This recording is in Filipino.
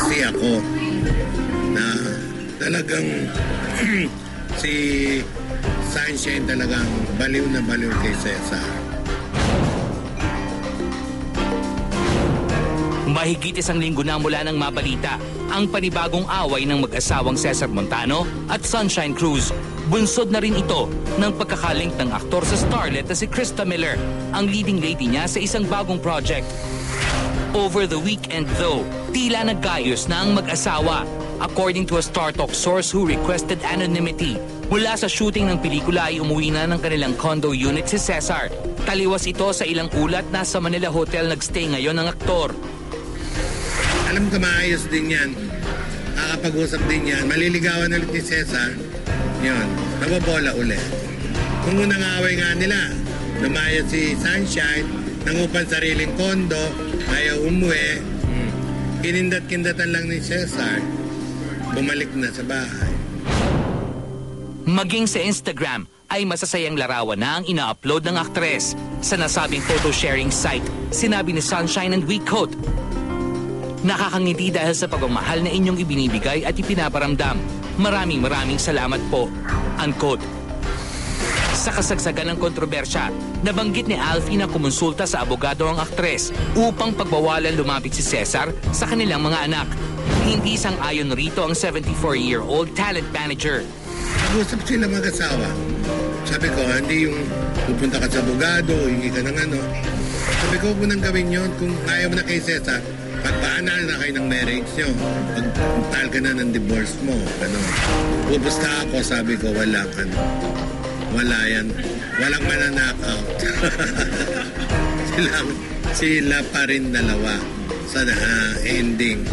saksi ako na talagang si Sunshine talagang baliw na baliw kay Cesar. Mahigit isang linggo na mula nang mabalita ang panibagong away ng mag-asawang Cesar Montano at Sunshine Cruz. Bunsod na rin ito ng pagkakalink ng aktor sa starlet na si Krista Miller, ang leading lady niya sa isang bagong project. Over the weekend though, tila nagkayos na ang mag-asawa. According to a Star Talk source who requested anonymity, mula sa shooting ng pelikula ay umuwi na ng kanilang condo unit si Cesar. Taliwas ito sa ilang ulat na sa Manila Hotel nagstay ngayon ng aktor. Alam ko maayos din yan. Kakapag-usap din yan. Maliligawan ulit ni Cesar. Yun, nababola ulit. Kung unang away nga nila, namayat si Sunshine, nangupan sariling kondo, ayaw umuwi. Kinindat-kindatan lang ni Cesar, bumalik na sa bahay. Maging sa Instagram ay masasayang larawan na ang ina-upload ng aktres. Sa nasabing photo-sharing site, sinabi ni Sunshine and we quote, "Nakakangiti dahil sa pagmamahal na inyong ibinibigay at ipinaparamdam. Maraming salamat po." Unquote. Sa kasagsagan ng kontrobersya, nabanggit ni Alfie na kumonsulta sa abogado ang aktres upang pagbawalan lumapit si Cesar sa kanilang mga anak. Hindi sang-ayon rito ang 74-year-old talent manager. Nag-usap sila mag-asawa. Sabi ko, hindi yung pupunta ka sa abogado, hingi ka ng ano. Sabi ko, huwag mo nang gawin yun. Kung ayaw mo na kay Cesar, pagpaanal na kayo ng marriage nyo. Pagpahal ka na ng divorce mo. Ano. Pupusta ako, sabi ko, wala yan. Walang mananakaw. Sila pa rin dalawa sa ending.